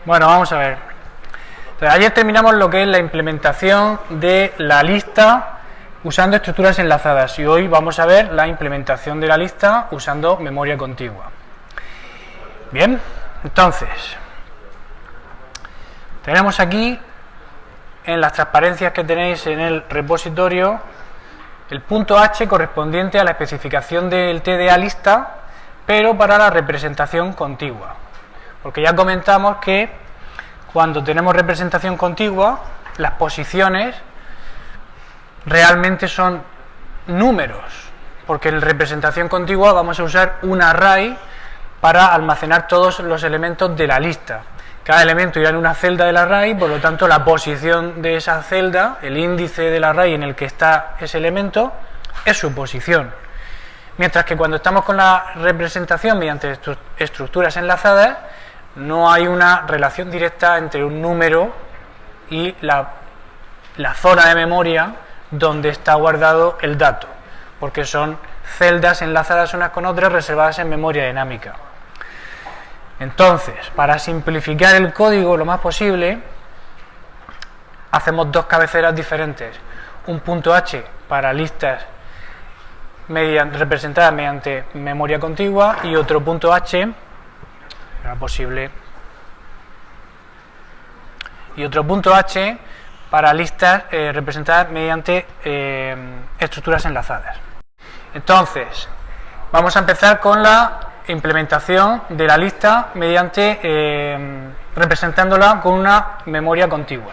Bueno, vamos a ver. Entonces, ayer terminamos lo que es la implementación de la lista usando estructuras enlazadas y hoy vamos a ver la implementación de la lista usando memoria contigua. Bien, entonces tenemos aquí en las transparencias que tenéis en el repositorio el punto H correspondiente a la especificación del TDA lista, pero para la representación contigua. Porque ya comentamos que cuando tenemos representación contigua, las posiciones realmente son números, porque en representación contigua vamos a usar un array para almacenar todos los elementos de la lista. Cada elemento irá en una celda del array, por lo tanto la posición de esa celda, el índice del array en el que está ese elemento, es su posición. Mientras que cuando estamos con la representación mediante estructuras enlazadas, no hay una relación directa entre un número y la zona de memoria donde está guardado el dato, porque son celdas enlazadas unas con otras reservadas en memoria dinámica. Entonces, para simplificar el código lo más posible, hacemos dos cabeceras diferentes. Un punto H para listas representadas mediante memoria contigua y otro punto H, era posible, y otro punto H para listas representadas mediante estructuras enlazadas. Entonces, vamos a empezar con la implementación de la lista mediante representándola con una memoria contigua.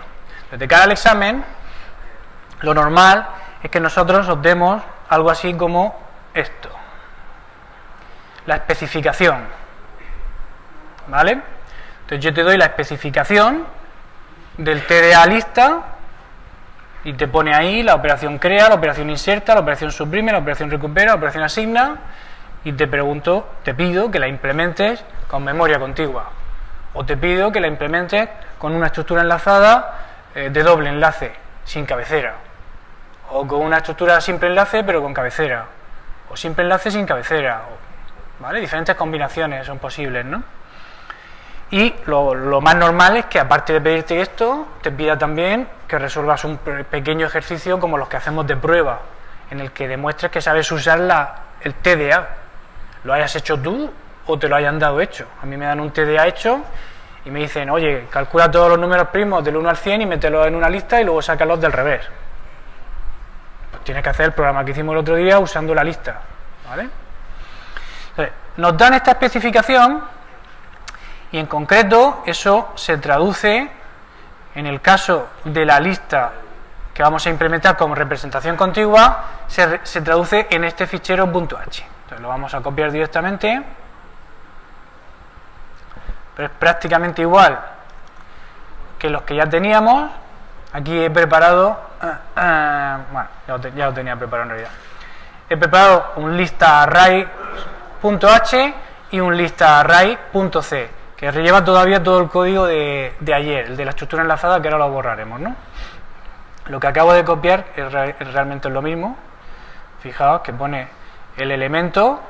De cara al examen, lo normal es que nosotros os demos algo así como esto, la especificación, ¿vale? Entonces yo te doy la especificación del TDA lista y te pone ahí la operación crea, la operación inserta, la operación suprime, la operación recupera, la operación asigna, y te pido que la implementes con memoria contigua, o te pido que la implementes con una estructura enlazada de doble enlace, sin cabecera, o con una estructura simple enlace pero con cabecera, o simple enlace sin cabecera, ¿vale? Diferentes combinaciones son posibles, ¿no? Y lo más normal es que, aparte de pedirte esto, te pida también que resuelvas un pequeño ejercicio como los que hacemos de prueba, en el que demuestres que sabes usar el TDA. Lo hayas hecho tú o te lo hayan dado hecho. A mí me dan un TDA hecho y me dicen, oye, calcula todos los números primos del 1 al 100 y mételos en una lista y luego sácalos del revés. Pues tienes que hacer el programa que hicimos el otro día usando la lista, ¿vale? Entonces, nos dan esta especificación y en concreto eso se traduce, en el caso de la lista que vamos a implementar como representación contigua, se traduce en este fichero .h. Entonces lo vamos a copiar directamente, pero es prácticamente igual que los que ya teníamos. Aquí he preparado, bueno, ya lo tenía preparado en realidad. He preparado un lista array.h y un lista array.c, que lleva todavía todo el código de ayer, el de la estructura enlazada, que ahora lo borraremos, ¿no? Lo que acabo de copiar es realmente lo mismo. Fijaos que pone el elemento,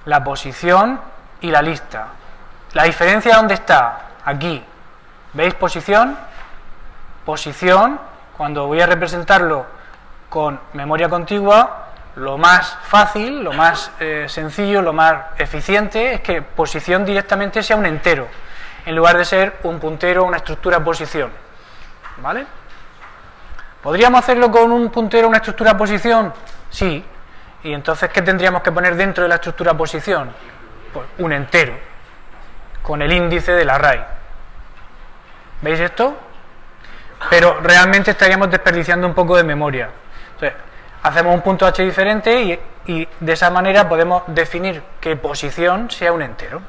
la posición y la lista. La diferencia, ¿dónde está? Aquí. ¿Veis posición? Posición, cuando voy a representarlo con memoria contigua, lo más fácil, lo más sencillo, lo más eficiente es que posición directamente sea un entero, en lugar de ser un puntero, una estructura posición, ¿vale? ¿Podríamos hacerlo con un puntero, una estructura posición? Sí. ¿Y entonces qué tendríamos que poner dentro de la estructura posición? Pues un entero, con el índice del array. ¿Veis esto? Pero realmente estaríamos desperdiciando un poco de memoria. Entonces, hacemos un punto H diferente y de esa manera podemos definir que posición sea un entero.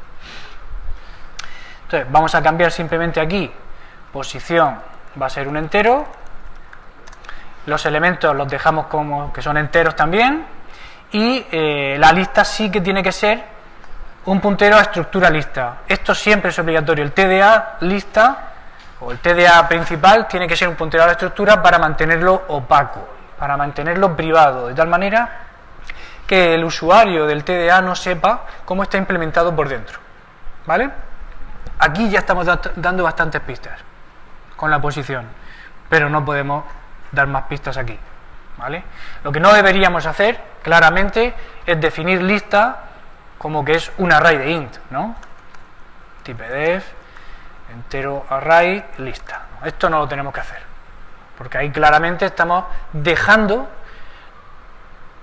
Entonces, vamos a cambiar simplemente aquí. Posición va a ser un entero. Los elementos los dejamos como que son enteros también. Y la lista sí que tiene que ser un puntero a estructura lista. Esto siempre es obligatorio. El TDA lista o el TDA principal tiene que ser un puntero a la estructura para mantenerlo opaco, para mantenerlo privado, de tal manera que el usuario del TDA no sepa cómo está implementado por dentro, ¿vale? aquí ya estamos dando bastantes pistas con la posición, pero no podemos dar más pistas aquí, ¿vale? Lo que no deberíamos hacer, claramente, es definir lista como que es un array de int, ¿no? Typedef, entero array, lista. Esto no lo tenemos que hacer, porque ahí claramente estamos dejando,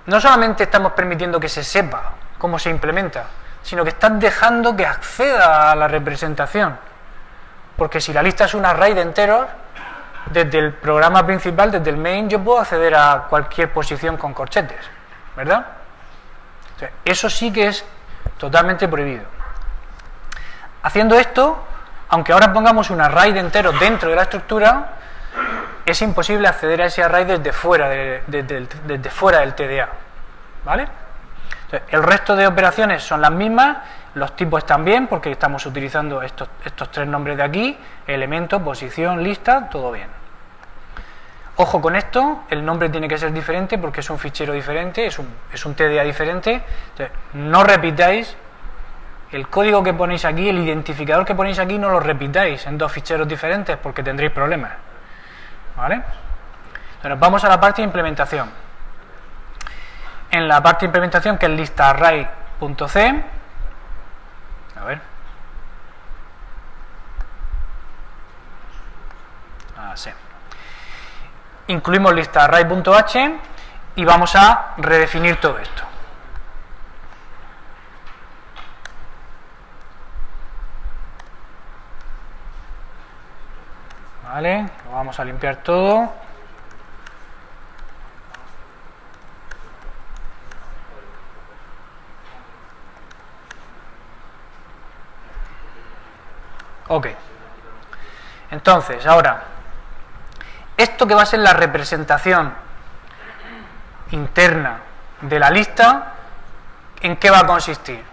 no solamente estamos permitiendo que se sepa cómo se implementa, sino que estás dejando que acceda a la representación, porque si la lista es un array de enteros, desde el programa principal, desde el main, yo puedo acceder a cualquier posición con corchetes, ¿verdad? O sea, eso sí que es totalmente prohibido. Haciendo esto, aunque ahora pongamos un array de enteros dentro de la estructura, es imposible acceder a ese array desde fuera, desde fuera del TDA, ¿vale? Entonces, el resto de operaciones son las mismas, los tipos también, porque estamos utilizando estos tres nombres de aquí, elemento, posición, lista, todo bien. Ojo con esto, el nombre tiene que ser diferente porque es un fichero diferente, es un TDA diferente. Entonces, no repitáis el código que ponéis aquí, el identificador que ponéis aquí, no lo repitáis en dos ficheros diferentes porque tendréis problemas, ¿vale? Entonces, vamos a la parte de implementación. En la parte de implementación, que es lista array.c, a ver, así, incluimos lista array.h y vamos a redefinir todo esto. Vale, lo vamos a limpiar todo. Ok. Entonces, ahora, esto que va a ser la representación interna de la lista, ¿en qué va a consistir?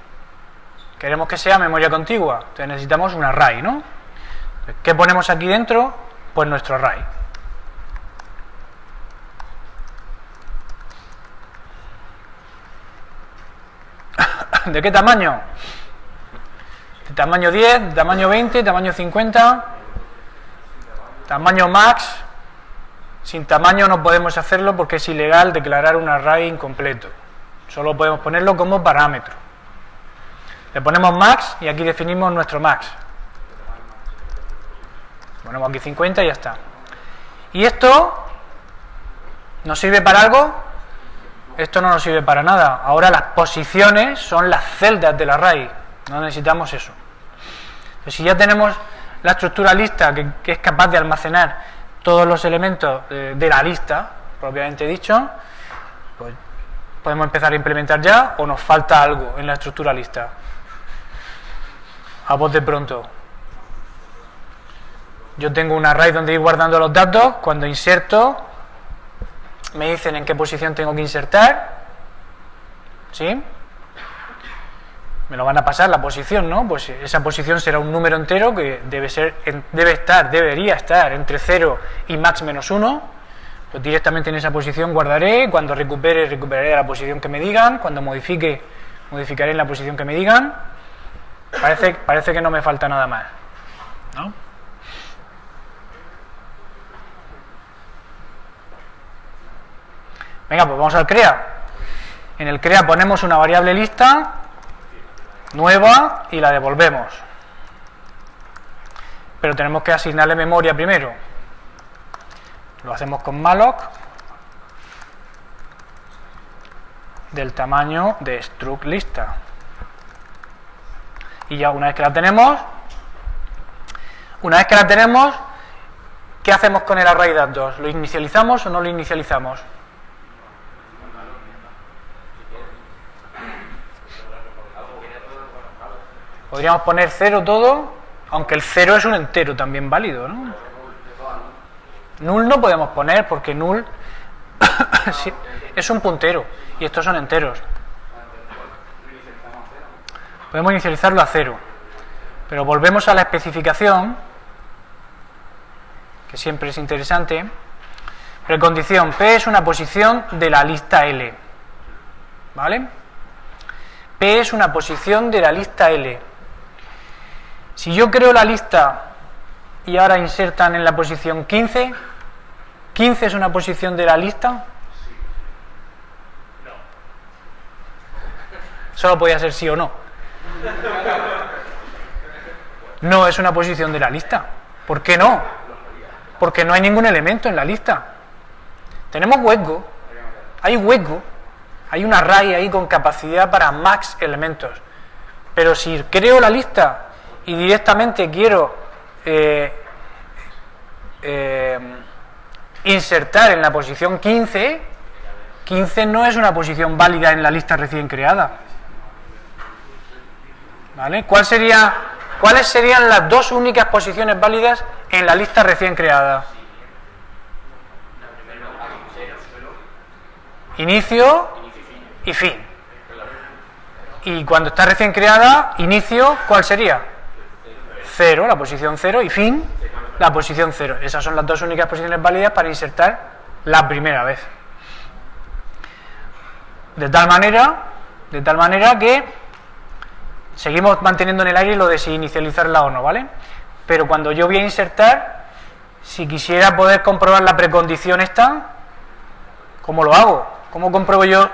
Queremos que sea memoria contigua, entonces necesitamos un array, ¿no? ¿Qué ponemos aquí dentro? Pues nuestro array. ¿De qué tamaño? De tamaño 10, tamaño 20, tamaño 50, tamaño max. Sin tamaño no podemos hacerlo porque es ilegal declarar un array incompleto. Solo podemos ponerlo como parámetro. Le ponemos max y aquí definimos nuestro max. Ponemos aquí 50 y ya está. ¿Y esto nos sirve para algo? Esto no nos sirve para nada. Ahora las posiciones son las celdas del array. No necesitamos eso. Entonces, si ya tenemos la estructura lista que es capaz de almacenar todos los elementos de la lista, propiamente dicho, pues podemos empezar a implementar ya, o nos falta algo en la estructura lista. A voz de pronto. Yo tengo un array donde ir guardando los datos. Cuando inserto, me dicen en qué posición tengo que insertar. ¿Sí? Me lo van a pasar la posición, ¿no? Pues esa posición será un número entero que debería estar entre 0 y max menos 1. Pues directamente en esa posición guardaré. Cuando recuperaré la posición que me digan. Cuando modificaré en la posición que me digan. Parece que no me falta nada más, ¿no? Venga, pues vamos al crea. En el crea ponemos una variable lista nueva y la devolvemos, pero tenemos que asignarle memoria primero. Lo hacemos con malloc del tamaño de struct lista, y ya una vez que la tenemos, ¿qué hacemos con el array datos? ¿Lo inicializamos o no lo inicializamos? Podríamos poner 0 todo, aunque el 0 es un entero también válido, ¿no? Null no podemos poner porque null es un puntero y estos son enteros. Podemos inicializarlo a 0, pero volvemos a la especificación, que siempre es interesante. Precondición: P es una posición de la lista L, ¿vale? P es una posición de la lista L. Si yo creo la lista y ahora insertan en la posición 15, ¿15 es una posición de la lista? Solo podía ser sí o no. No es una posición de la lista. ¿Por qué no? Porque no hay ningún elemento en la lista. Tenemos hueco, hay hueco, hay un array ahí con capacidad para max elementos. Pero si creo la lista y directamente quiero insertar en la posición 15, 15 no es una posición válida en la lista recién creada. ¿Vale? ¿Cuáles serían las dos únicas posiciones válidas en la lista recién creada? Inicio y fin. Y cuando está recién creada, inicio, ¿cuál sería? 0, la posición 0, y fin, la posición 0. Esas son las dos únicas posiciones válidas para insertar la primera vez. De tal manera que seguimos manteniendo en el aire lo de si inicializarla o no, ¿vale? Pero cuando yo voy a insertar, si quisiera poder comprobar la precondición esta, ¿cómo lo hago? ¿Cómo compruebo yo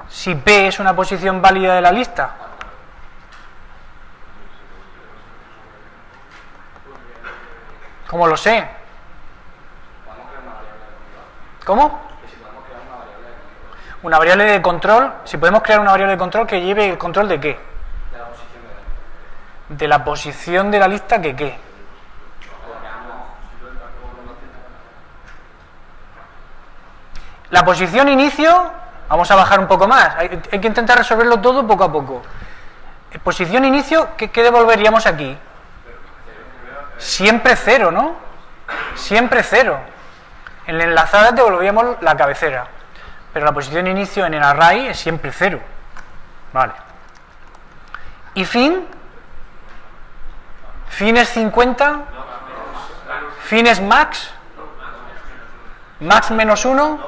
si P es una posición válida de la lista? ¿Cómo lo sé? ¿Cómo? Una variable de control. Si podemos crear una variable de control que lleve el control de qué? De la posición de la lista que qué. La posición inicio, vamos a bajar un poco más. Hay que intentar resolverlo todo poco a poco. Posición inicio, ¿qué devolveríamos aquí? Siempre 0, ¿no? Siempre 0. En la enlazada devolvíamos la cabecera. Pero la posición inicio en el array es siempre 0. Vale. ¿Y fin? ¿Fin es 50? ¿Fin es max? ¿Max menos 1?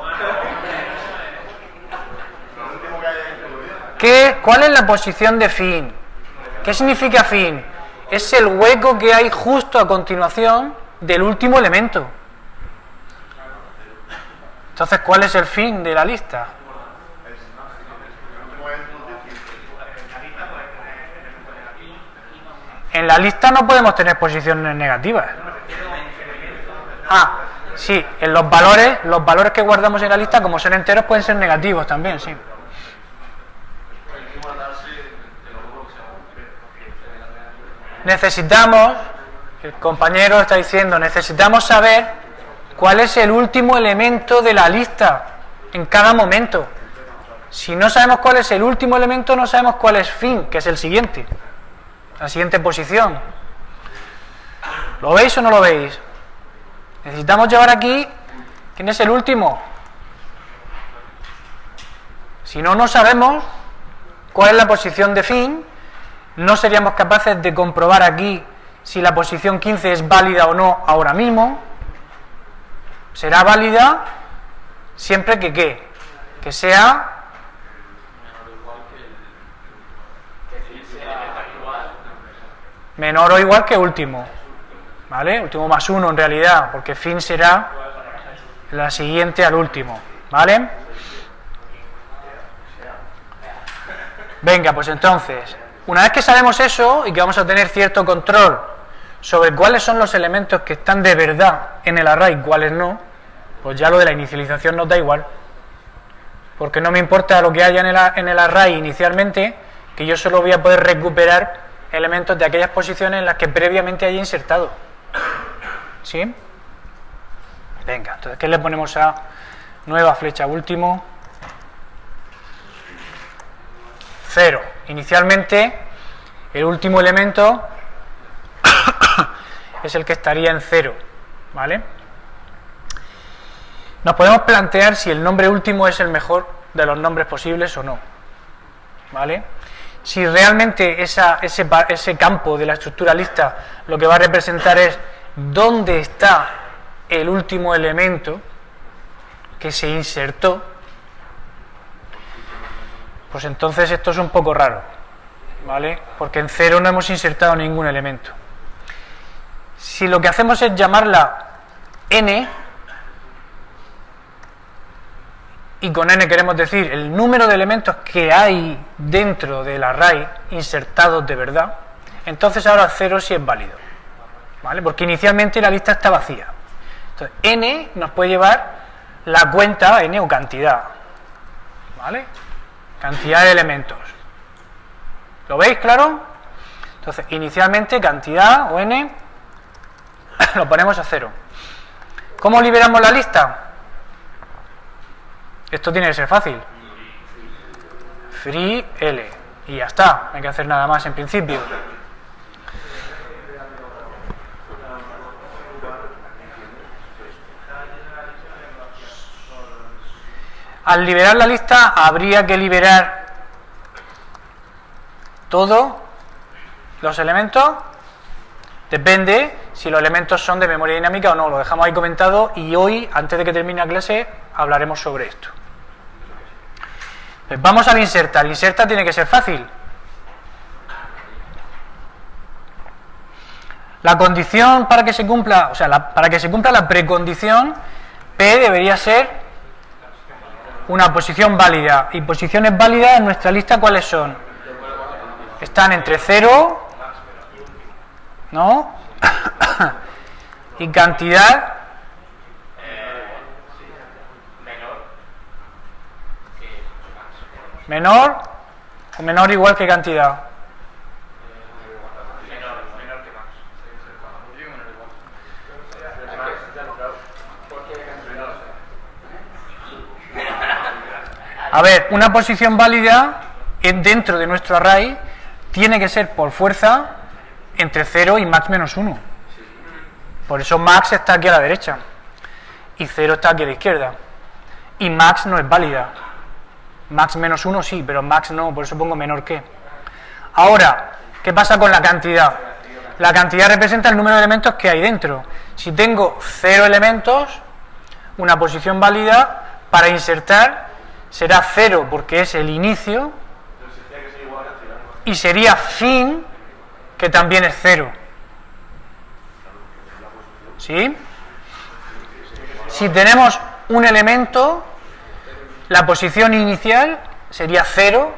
¿Cuál es la posición de fin? ¿Qué significa fin? Es el hueco que hay justo a continuación del último elemento. Entonces, ¿cuál es el fin de la lista? En la lista no podemos tener posiciones negativas. Ah, sí, en los valores que guardamos en la lista, como son enteros, pueden ser negativos también, sí. Necesitamos, el compañero está diciendo, necesitamos saber cuál es el último elemento de la lista en cada momento. Si no sabemos cuál es el último elemento, no sabemos cuál es fin, que es el siguiente. La siguiente posición. ¿Lo veis o no lo veis? Necesitamos llevar aquí quién es el último. Si no sabemos cuál es la posición de fin, no seríamos capaces de comprobar aquí si la posición 15 es válida o no ahora mismo. Será válida siempre que ¿qué? Que sea menor o igual que último, ¿vale? Último más 1 en realidad, porque fin será la siguiente al último, ¿vale? Venga, pues entonces, una vez que sabemos eso y que vamos a tener cierto control sobre cuáles son los elementos que están de verdad en el array y cuáles no, pues ya lo de la inicialización nos da igual, porque no me importa lo que haya en el array inicialmente, que yo solo voy a poder recuperar elementos de aquellas posiciones en las que previamente haya insertado. ¿Sí? Venga, entonces, ¿qué le ponemos a nueva flecha último? 0. Inicialmente, el último elemento es el que estaría en 0. ¿Vale? Nos podemos plantear si el nombre último es el mejor de los nombres posibles o no. ¿Vale? Si realmente ese campo de la estructura lista lo que va a representar es dónde está el último elemento que se insertó, pues entonces esto es un poco raro, ¿vale? Porque en 0 no hemos insertado ningún elemento. Si lo que hacemos es llamarla n, y con n queremos decir el número de elementos que hay dentro del array insertados de verdad, entonces ahora 0 sí es válido, ¿vale? Porque inicialmente la lista está vacía. Entonces, n nos puede llevar la cuenta, n o cantidad, ¿vale? Cantidad de elementos. ¿Lo veis claro? Entonces, inicialmente cantidad o n lo ponemos a 0. ¿Cómo liberamos la lista? Esto tiene que ser fácil. Free L. Y ya está. No hay que hacer nada más en principio. Al liberar la lista, habría que liberar todos los elementos. Depende si los elementos son de memoria dinámica o no. Lo dejamos ahí comentado y hoy, antes de que termine la clase, hablaremos sobre esto. Pues vamos al insertar. Insertar tiene que ser fácil. La condición para que se cumpla, para que se cumpla la precondición, P debería ser una posición válida. Y posiciones válidas en nuestra lista, ¿cuáles son? Están entre 0, ¿no? Y cantidad menor o menor igual que cantidad. Menor que max. A ver, una posición válida dentro de nuestro array tiene que ser por fuerza entre 0 y max menos 1. Por eso max está aquí a la derecha y 0 está aquí a la izquierda. Y max no es válida. Max menos 1 sí, pero max no, por eso pongo menor que. Ahora, ¿qué pasa con la cantidad? La cantidad representa el número de elementos que hay dentro. Si tengo 0 elementos, una posición válida para insertar será 0 porque es el inicio y sería fin, que también es 0. ¿Sí? Si tenemos un elemento, la posición inicial sería 0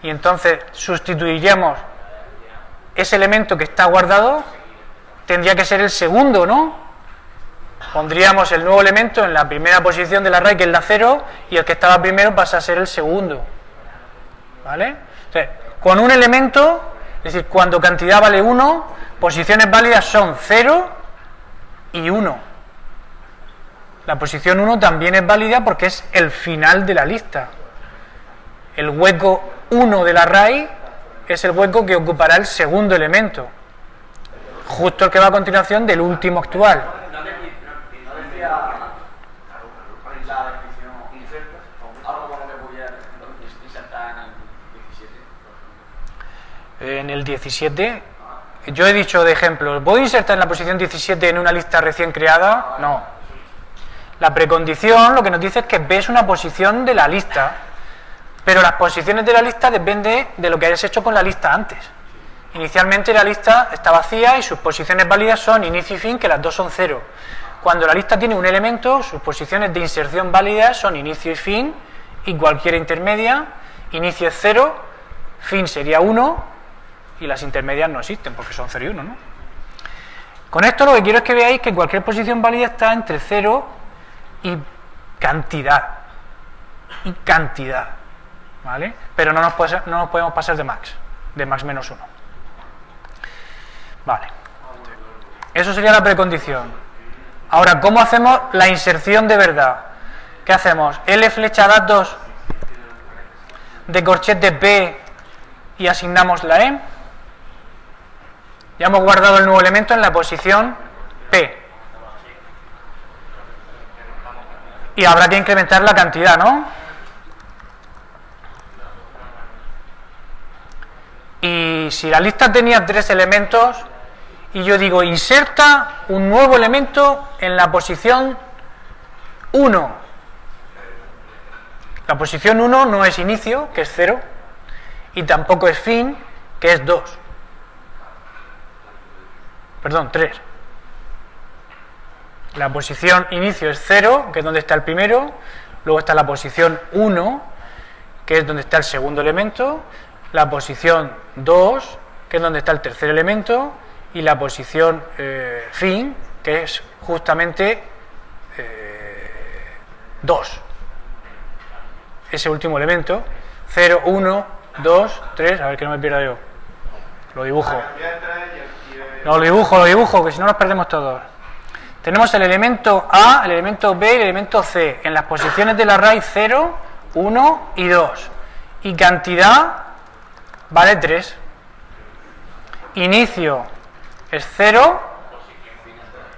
y entonces sustituiríamos ese elemento que está guardado, tendría que ser el segundo, ¿no? Pondríamos el nuevo elemento en la primera posición del array, que es la 0, y el que estaba primero pasa a ser el segundo. ¿Vale? Entonces, con un elemento, es decir, cuando cantidad vale 1, posiciones válidas son 0 y 1. La posición 1 también es válida porque es el final de la lista. El hueco 1 del array es el hueco que ocupará el segundo elemento, justo el que va a continuación del último actual. En el 17, yo he dicho de ejemplo, ¿puedo insertar en la posición 17 en una lista recién creada? No. La precondición lo que nos dice es que B es una posición de la lista, pero las posiciones de la lista dependen de lo que hayas hecho con la lista antes. Inicialmente la lista está vacía y sus posiciones válidas son inicio y fin, que las dos son 0. Cuando la lista tiene un elemento, sus posiciones de inserción válidas son inicio y fin, y cualquier intermedia. Inicio es 0, fin sería 1, y las intermedias no existen porque son 0 y 1, ¿no? Con esto lo que quiero es que veáis que cualquier posición válida está entre 0 y cantidad. ¿Vale? Pero no nos podemos pasar de max menos 1. Vale. Eso sería la precondición. Ahora, ¿cómo hacemos la inserción de verdad? ¿Qué hacemos? L flecha datos de corchete B y asignamos la E. Ya hemos guardado el nuevo elemento en la posición P. Y habrá que incrementar la cantidad, ¿no? Y si la lista tenía 3 elementos y yo digo inserta un nuevo elemento en la posición 1. La posición 1 no es inicio, que es 0, y tampoco es fin, que es 2. perdón, 3. La posición inicio es 0, que es donde está el primero, luego está la posición 1, que es donde está el segundo elemento, la posición 2, que es donde está el tercer elemento, y la posición fin, que es justamente 2. Ese último elemento, 0, 1, 2, 3, a ver que no me pierda yo. Lo dibujo. No, lo dibujo, que si no nos perdemos todos. Tenemos el elemento A, el elemento B y el elemento C, en las posiciones de la raíz 0, 1 y 2. Y cantidad vale 3. Inicio es 0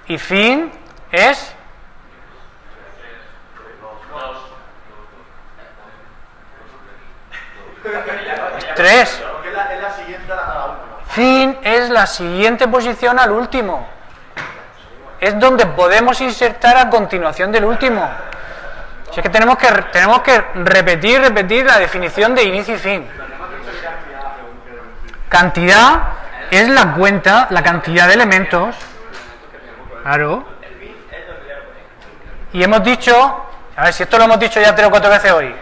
y fin es 3. Fin es la siguiente posición al último. Es donde podemos insertar a continuación del último. Si es que tenemos que repetir la definición de inicio y fin. Cantidad es la cuenta, la cantidad de elementos. Claro. Y hemos dicho, a ver si esto lo hemos dicho ya 3 o 4 veces hoy.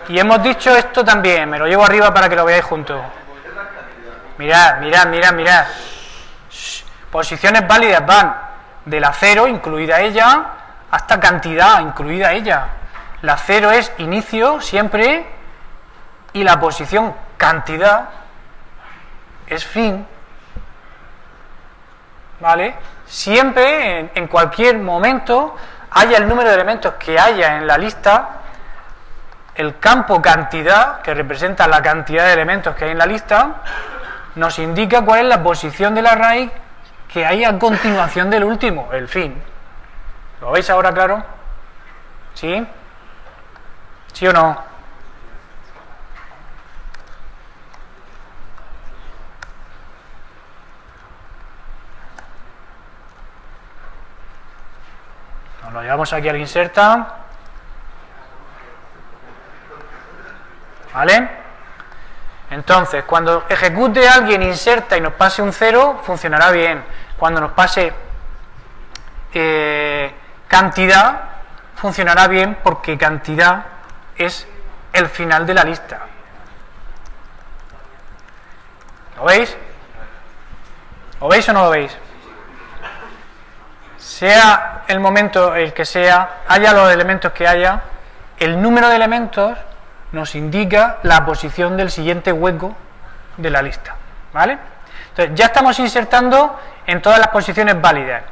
Y hemos dicho esto también, me lo llevo arriba para que lo veáis juntos. Mirad. Posiciones válidas van de la 0, incluida ella, hasta cantidad, incluida ella. La 0 es inicio, siempre, y la posición cantidad es fin. ¿Vale? Siempre, en cualquier momento, haya el número de elementos que haya en la lista, el campo cantidad, que representa la cantidad de elementos que hay en la lista, nos indica cuál es la posición de la raíz que hay a continuación del último, el fin. ¿Lo veis ahora claro? ¿Sí? ¿Sí o no? Nos lo llevamos aquí al inserta. ¿Vale? Entonces, cuando ejecute alguien inserta y nos pase un 0, funcionará bien. Cuando nos pase cantidad, funcionará bien porque cantidad es el final de la lista. ¿Lo veis? ¿Lo veis o no lo veis? Sea el momento el que sea, haya los elementos que haya, el número de elementos nos indica la posición del siguiente hueco de la lista, ¿vale? Entonces ya estamos insertando en todas las posiciones válidas.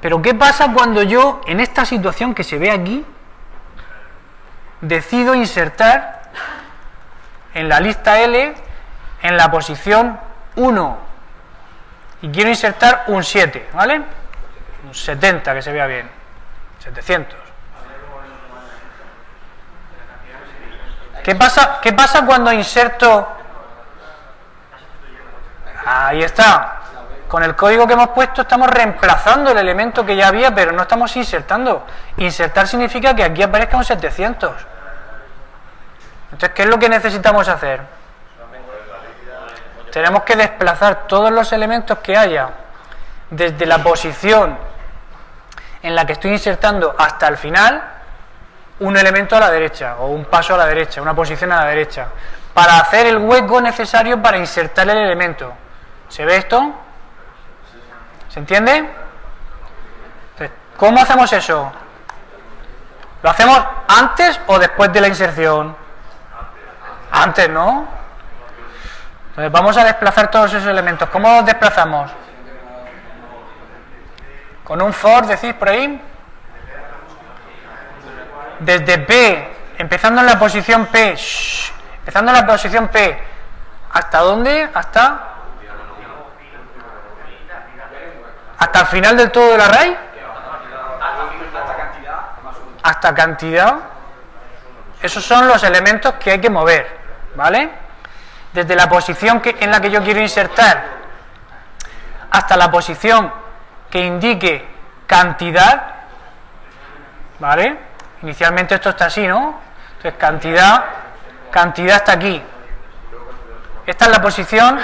Pero ¿qué pasa cuando yo, en esta situación que se ve aquí, decido insertar en la lista L en la posición 1 y quiero insertar un 7, ¿vale? Un 70, que se vea bien, 700. ¿Qué pasa cuando inserto? Ahí está. Con el código que hemos puesto estamos reemplazando el elemento que ya había, pero no estamos insertando. Insertar significa que aquí aparezca un 700. Entonces, ¿qué es lo que necesitamos hacer? Tenemos que desplazar todos los elementos que haya desde la posición en la que estoy insertando hasta el final, un elemento a la derecha o un paso a la derecha, una posición a la derecha, para hacer el hueco necesario para insertar el elemento. ¿Se ve esto? ¿Se entiende? Entonces, ¿cómo hacemos eso? ¿Lo hacemos antes o después de la inserción? Antes, ¿no? Entonces vamos a desplazar todos esos elementos. ¿Cómo los desplazamos? ¿Con un for, decís por ahí? Desde P, empezando en la posición P, empezando en la posición P, ¿hasta dónde? Hasta el final del todo del array. Hasta cantidad. Esos son los elementos que hay que mover, ¿vale? Desde la posición en la que yo quiero insertar hasta la posición que indique cantidad, ¿vale? Inicialmente esto está así, ¿no? Entonces cantidad está aquí. Esta es la posición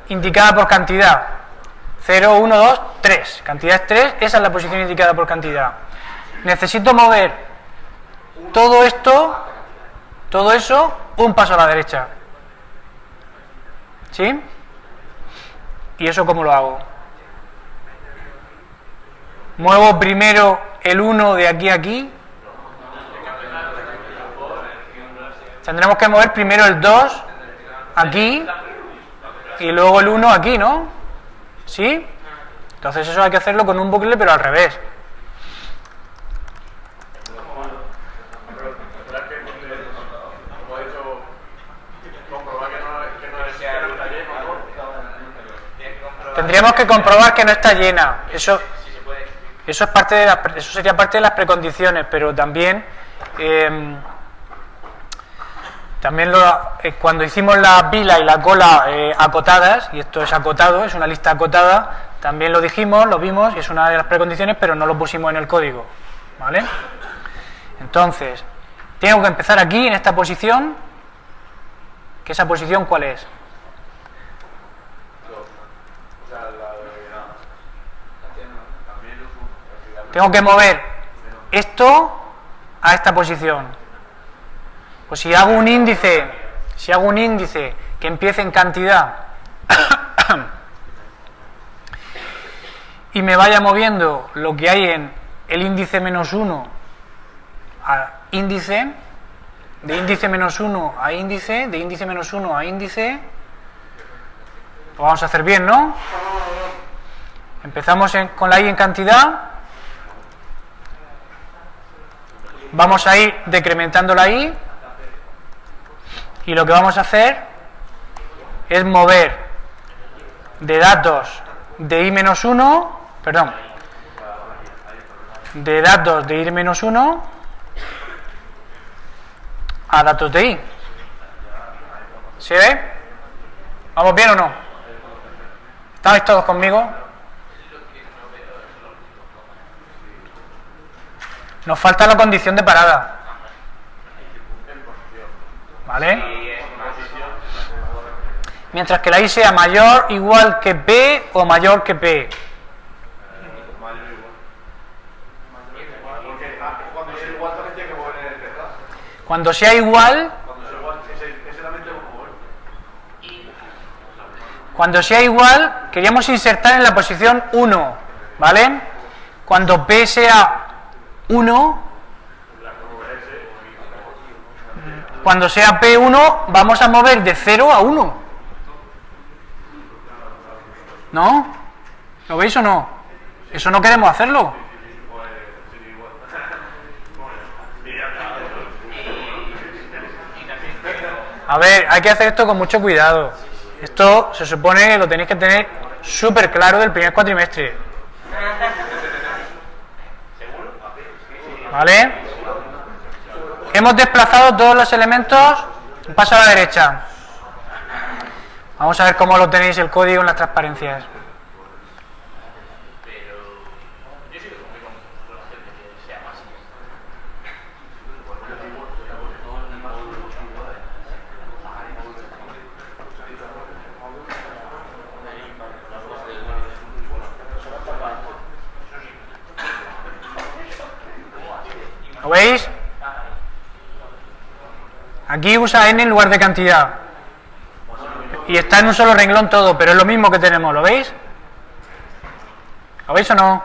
indicada por cantidad. 0, 1, 2, 3. Cantidad es 3, esa es la posición indicada por cantidad. Necesito mover todo esto, todo eso, un paso a la derecha. ¿Sí? ¿Y eso cómo lo hago? Muevo primero el 1 de aquí a aquí. Tendremos que mover primero el 2 aquí y luego el 1 aquí, ¿no? ¿Sí? Entonces eso hay que hacerlo con un bucle pero al revés. Tendríamos que comprobar que no está llena. Eso es parte de eso sería parte de las precondiciones, pero también cuando hicimos la pila y la cola acotadas, y esto es acotado, es una lista acotada, también lo dijimos, lo vimos, y es una de las precondiciones, pero no lo pusimos en el código, ¿vale? Entonces, tengo que empezar aquí, en esta posición, que esa posición, ¿cuál es? Tengo que mover esto a esta posición. Pues si hago un índice que empiece en cantidad y me vaya moviendo lo que hay en el índice menos 1 a índice, de índice menos 1 a índice, de índice menos 1 a índice, lo vamos a hacer bien, ¿no? Empezamos con la i en cantidad. Vamos a ir decrementando la i y lo que vamos a hacer es mover de datos de i-1, perdón, de datos de i-1 a datos de i. ¿Se ve? ¿Vamos bien o no? ¿Estáis todos conmigo? Nos falta la condición de parada. ¿Vale? Mientras que la i sea mayor, igual que p o mayor que p. Cuando sea igual, queríamos insertar en la posición 1, ¿vale? Cuando p sea 1, cuando sea P1 vamos a mover de 0 a 1. ¿No? ¿Lo veis o no? Eso no queremos hacerlo. A ver, hay que hacer esto con mucho cuidado. Esto se supone que lo tenéis que tener súper claro del primer cuatrimestre. ¿Vale? Hemos desplazado todos los elementos un paso a la derecha. Vamos a ver cómo lo tenéis el código en las transparencias. ¿Lo veis? Aquí usa n en lugar de cantidad. Y está en un solo renglón todo, pero es lo mismo que tenemos, ¿lo veis? ¿Lo veis o no?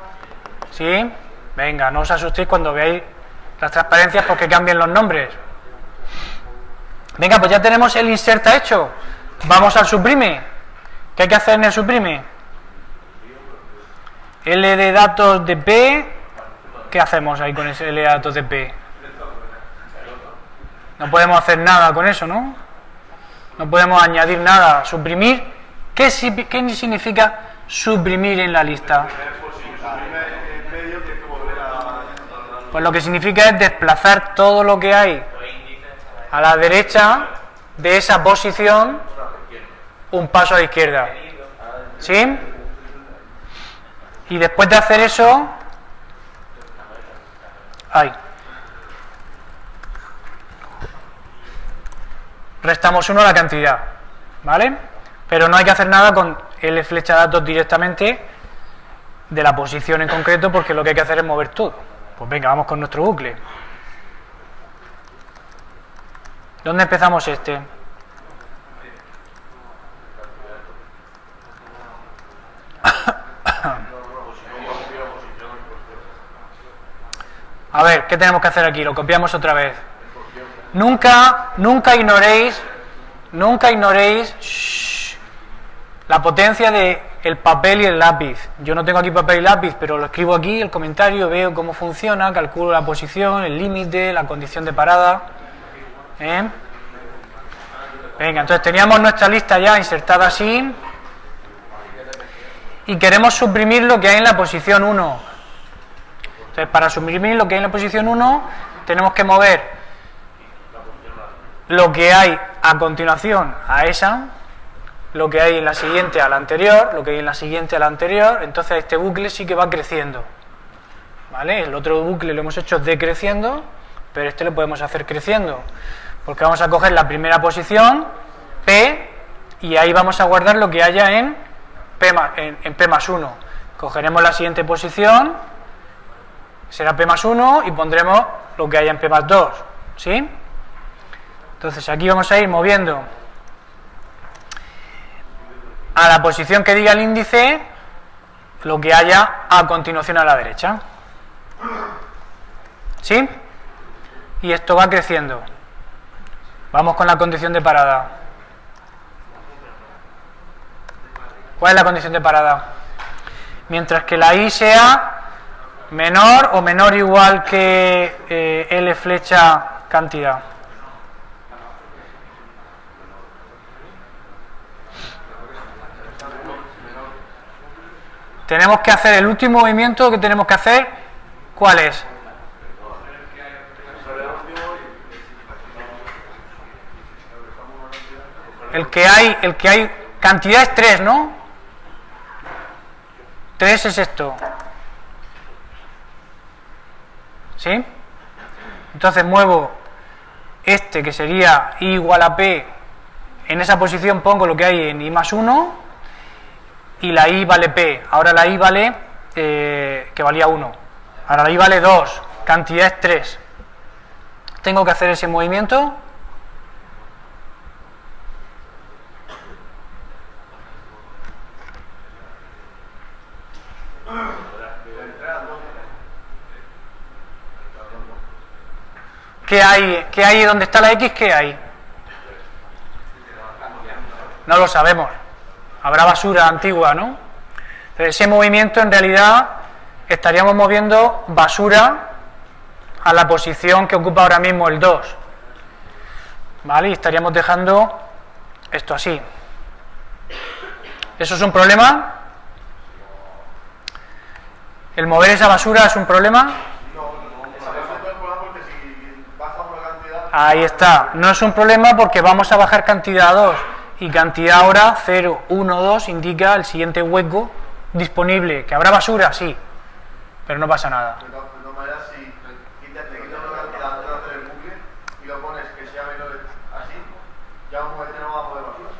¿Sí? Venga, no os asustéis cuando veáis las transparencias porque cambien los nombres. Venga, pues ya tenemos el inserta hecho. Vamos al suprime. ¿Qué hay que hacer en el suprime? L de datos de P. ¿Qué hacemos ahí con ese L de datos de P? No podemos hacer nada con eso, ¿no? No podemos añadir nada. Suprimir. ¿Qué significa suprimir en la lista? Pues lo que significa es desplazar todo lo que hay a la derecha de esa posición un paso a la izquierda. ¿Sí? Y después de hacer eso, restamos 1 a la cantidad, ¿vale? pero no hay que hacer nada con L flecha datos directamente de la posición en concreto, porque lo que hay que hacer es mover todo. Pues venga, vamos con nuestro bucle. ¿Dónde empezamos este? A ver, ¿qué tenemos que hacer aquí? Lo copiamos otra vez. Nunca ignoréis la potencia de el papel y el lápiz. Yo no tengo aquí papel y lápiz, pero lo escribo aquí, el comentario, veo cómo funciona, calculo la posición, el límite, la condición de parada. Venga, entonces teníamos nuestra lista ya insertada así y queremos suprimir lo que hay en la posición 1. Entonces, para suprimir lo que hay en la posición 1 tenemos que mover lo que hay a continuación a esa, lo que hay en la siguiente a la anterior, lo que hay en la siguiente a la anterior. Entonces este bucle sí que va creciendo, ¿vale? El otro bucle lo hemos hecho decreciendo, pero este lo podemos hacer creciendo, porque vamos a coger la primera posición, P, y ahí vamos a guardar lo que haya en P más 1. Cogeremos la siguiente posición, será P más 1, y pondremos lo que haya en P más 2, ¿sí? Entonces aquí vamos a ir moviendo a la posición que diga el índice lo que haya a continuación a la derecha, ¿sí? Y esto va creciendo. Vamos con la condición de parada. ¿Cuál es la condición de parada? Mientras que la I sea menor o menor o igual que L flecha cantidad. Tenemos que hacer el último movimiento que tenemos que hacer. ¿Cuál es? El que hay cantidad es 3, ¿no? 3 es esto, ¿sí? Entonces muevo este, que sería I igual a P, en esa posición pongo lo que hay en I más 1, y la I vale P. Ahora la I vale, que valía 1, ahora la I vale 2, cantidad es 3. Tengo que hacer ese movimiento. ¿Qué hay donde está la X? ¿Qué hay? No lo sabemos. Habrá basura antigua, ¿no? Entonces, ese movimiento en realidad estaríamos moviendo basura a la posición que ocupa ahora mismo el 2, ¿vale? Y estaríamos dejando esto así. ¿Eso es un problema? ¿El mover esa basura es un problema? Ahí está, no es un problema porque vamos a bajar cantidad a 2 y cantidad ahora 0, 1, 2 indica el siguiente hueco disponible. ¿Que habrá basura? Sí, pero no pasa nada. De todas maneras, si quitas una cantidad antes de hacer el bucle y lo pones que sea menor así, ya un momento no va a poder basura.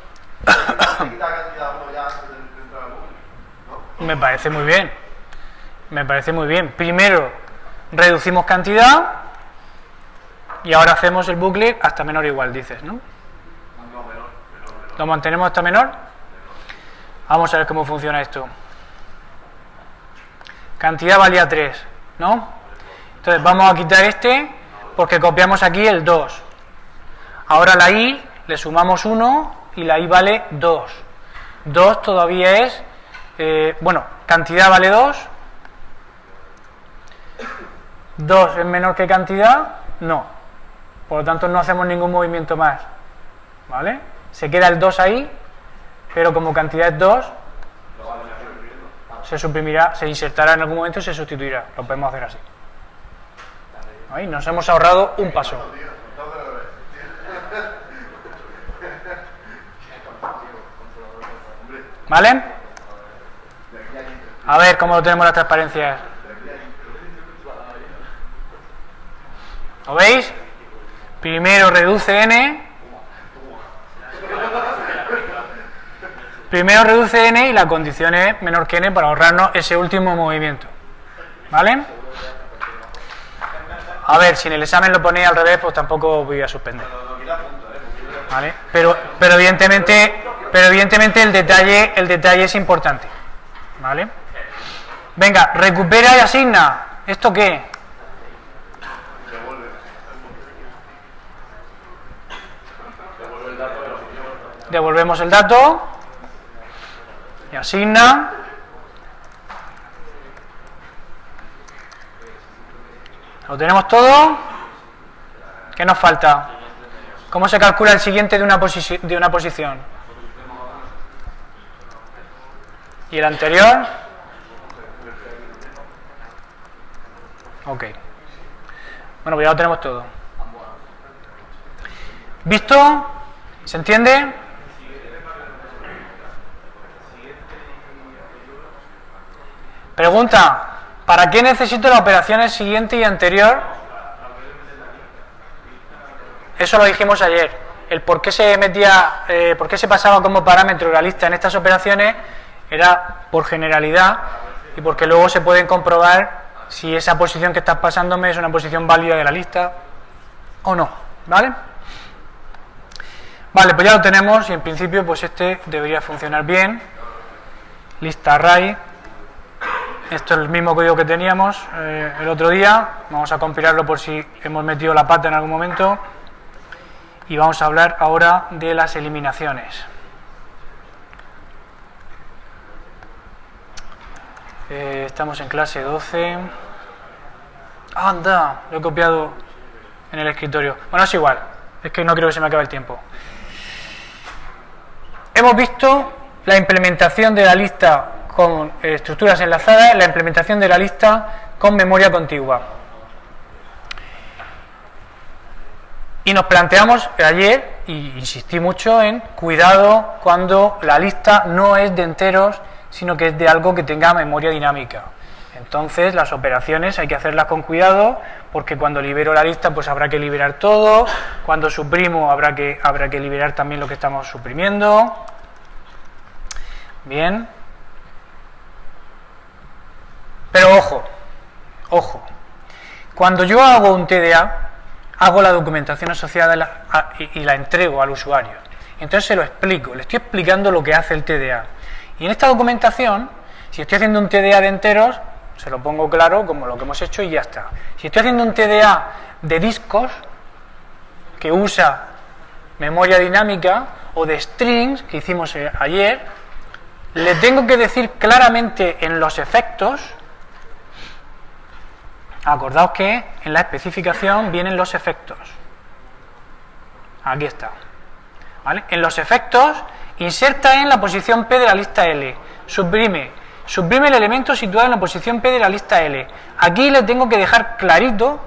Si quita cantidad uno ya antes de entrar al bucle, ¿no? Me parece muy bien. Me parece muy bien. Primero reducimos cantidad y ahora hacemos el bucle hasta menor o igual, dices, ¿no? ¿Lo mantenemos hasta menor? Vamos a ver cómo funciona esto. Cantidad valía 3, ¿no? Entonces vamos a quitar este porque copiamos aquí el 2. Ahora la I le sumamos 1 y la I vale 2. 2 todavía es, cantidad vale 2. 2 es menor que cantidad, no. Por lo tanto no hacemos ningún movimiento más, ¿vale? Se queda el 2 ahí, pero como cantidad es 2, se suprimirá, se insertará en algún momento y se sustituirá. Lo podemos hacer así. Ahí nos hemos ahorrado un paso. ¿Vale? A ver cómo lo tenemos las transparencias. ¿Lo veis? Primero reduce n primero reduce n y la condición es menor que n para ahorrarnos ese último movimiento. ¿Vale? A ver, si en el examen lo ponéis al revés, pues tampoco voy a suspender. ¿Vale? Pero evidentemente el detalle es importante. ¿Vale? Venga, recupera y asigna. ¿Esto qué? Devolvemos el dato y asigna. ¿Lo tenemos todo? ¿Qué nos falta? ¿Cómo se calcula el siguiente de una posición? ¿Y el anterior? Ok. Bueno, pues ya lo tenemos todo. ¿Visto? ¿Se entiende? Pregunta, ¿para qué necesito las operaciones siguiente y anterior? Eso lo dijimos ayer. El por qué se metía, por qué se pasaba como parámetro la lista en estas operaciones era por generalidad y porque luego se pueden comprobar si esa posición que estás pasándome es una posición válida de la lista o no. ¿Vale? Vale, pues ya lo tenemos y en principio pues este debería funcionar bien. Lista array. Esto es el mismo código que teníamos el otro día. Vamos a compilarlo por si hemos metido la pata en algún momento. Y vamos a hablar ahora de las eliminaciones. Estamos en clase 12. ¡Anda! Lo he copiado en el escritorio. Bueno, es igual. Es que no creo que se me acabe el tiempo. Hemos visto la implementación de la lista con estructuras enlazadas, la implementación de la lista con memoria contigua. Y nos planteamos ayer, y insistí mucho en cuidado cuando la lista no es de enteros, sino que es de algo que tenga memoria dinámica. Entonces las operaciones hay que hacerlas con cuidado, porque cuando libero la lista pues habrá que liberar todo, cuando suprimo habrá que liberar también lo que estamos suprimiendo. Bien. Pero ojo, cuando yo hago un TDA, hago la documentación asociada y la entrego al usuario. Entonces se lo explico, le estoy explicando lo que hace el TDA. Y en esta documentación, si estoy haciendo un TDA de enteros, se lo pongo claro como lo que hemos hecho y ya está. Si estoy haciendo un TDA de discos, que usa memoria dinámica, o de strings, que hicimos ayer, le tengo que decir claramente en los efectos. Acordaos que en la especificación vienen los efectos. Aquí está. ¿Vale? En los efectos, inserta en la posición P de la lista L. Suprime el elemento situado en la posición P de la lista L. Aquí le tengo que dejar clarito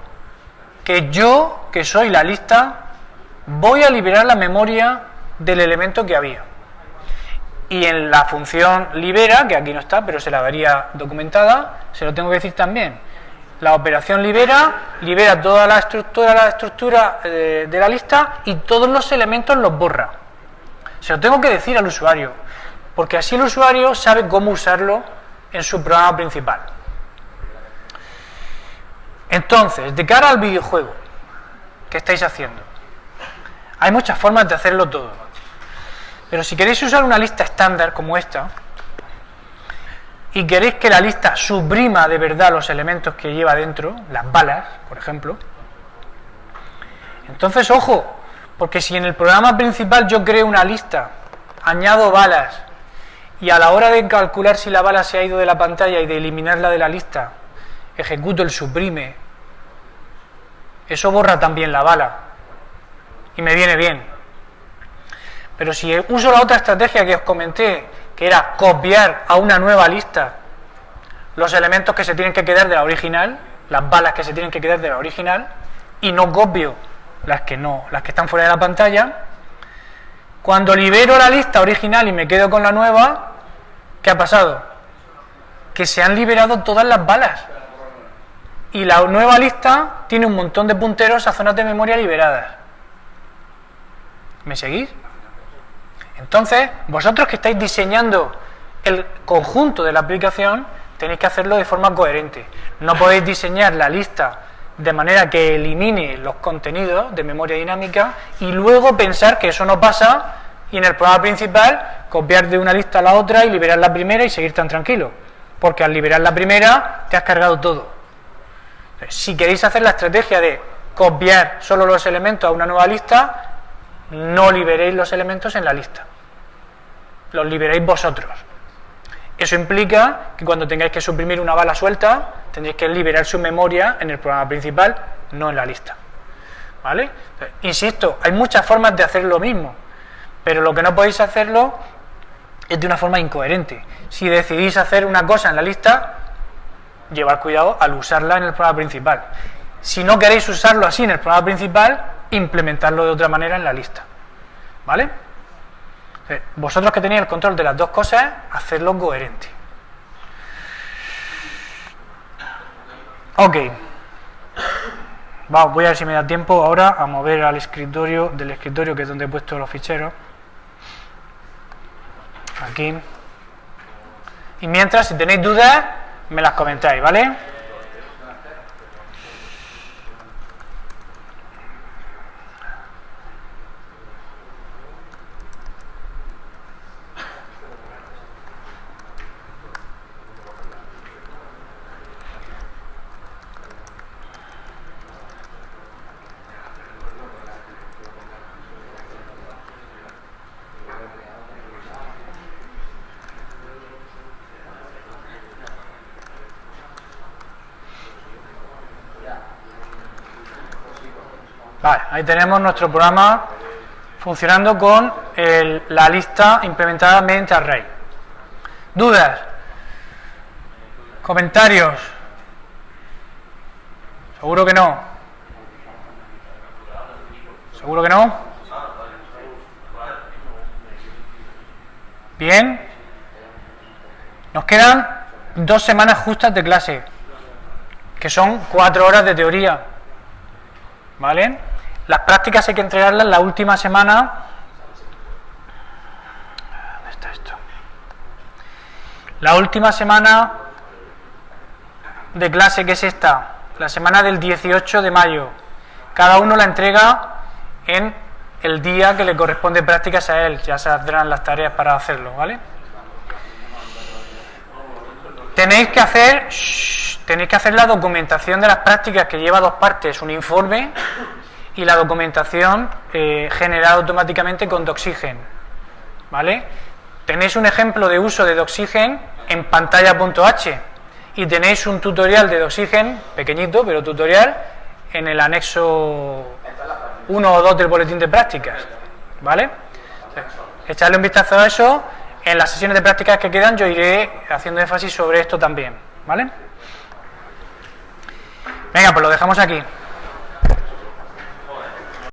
que yo, que soy la lista, voy a liberar la memoria del elemento que había. Y en la función libera, que aquí no está, pero se la vería documentada, se lo tengo que decir también. La operación libera toda la estructura de la lista y todos los elementos los borra. Se lo tengo que decir al usuario, porque así el usuario sabe cómo usarlo en su programa principal. Entonces, de cara al videojuego que estáis haciendo, hay muchas formas de hacerlo todo. Pero si queréis usar una lista estándar como esta, y queréis que la lista suprima de verdad los elementos que lleva dentro, las balas, por ejemplo, entonces ojo, porque si en el programa principal yo creo una lista, añado balas, y a la hora de calcular si la bala se ha ido de la pantalla y de eliminarla de la lista, ejecuto el suprime, eso borra también la bala, y me viene bien. Pero si uso la otra estrategia que os comenté, que era copiar a una nueva lista los elementos que se tienen que quedar de la original, las balas que se tienen que quedar de la original, y no copio las que están fuera de la pantalla, cuando libero la lista original y me quedo con la nueva, ¿qué ha pasado? Que se han liberado todas las balas. Y la nueva lista tiene un montón de punteros a zonas de memoria liberadas. ¿Me seguís? Entonces, vosotros que estáis diseñando el conjunto de la aplicación, tenéis que hacerlo de forma coherente. No podéis diseñar la lista de manera que elimine los contenidos de memoria dinámica y luego pensar que eso no pasa y en el programa principal copiar de una lista a la otra y liberar la primera y seguir tan tranquilo. Porque al liberar la primera te has cargado todo. Si queréis hacer la estrategia de copiar solo los elementos a una nueva lista, no liberéis los elementos en la lista. Los liberéis vosotros. Eso implica que cuando tengáis que suprimir una bala suelta, tendréis que liberar su memoria en el programa principal, no en la lista. ¿Vale? Entonces, insisto, hay muchas formas de hacer lo mismo, pero lo que no podéis hacerlo es de una forma incoherente. Si decidís hacer una cosa en la lista, llevar cuidado al usarla en el programa principal. Si no queréis usarlo así en el programa principal, implementarlo de otra manera en la lista. ¿Vale? Vosotros que tenéis el control de las dos cosas, hacedlo coherente. Ok. Voy a ver si me da tiempo ahora a mover al escritorio, del escritorio que es donde he puesto los ficheros. Aquí. Y mientras, si tenéis dudas, me las comentáis, ¿vale? Vale, ahí tenemos nuestro programa funcionando con la lista implementada mediante array. ¿Dudas? ¿Comentarios? ¿Seguro que no? ¿Seguro que no? Bien. Nos quedan 2 semanas justas de clase, que son 4 horas de teoría. ¿Vale? Las prácticas hay que entregarlas la última semana. ¿Dónde está esto? La última semana de clase, que es esta, la semana del 18 de mayo. Cada uno la entrega en el día que le corresponde prácticas a él. Ya se darán las tareas para hacerlo, ¿vale? Tenéis que hacer la documentación de las prácticas, que lleva 2 partes, un informe y la documentación generada automáticamente con Doxygen, ¿vale? Tenéis un ejemplo de uso de Doxygen en pantalla.h y tenéis un tutorial de Doxygen, pequeñito, pero tutorial, en el anexo 1 o 2 del boletín de prácticas, ¿vale? Echarle un vistazo a eso. En las sesiones de prácticas que quedan yo iré haciendo énfasis sobre esto también, ¿vale? Venga, pues lo dejamos aquí.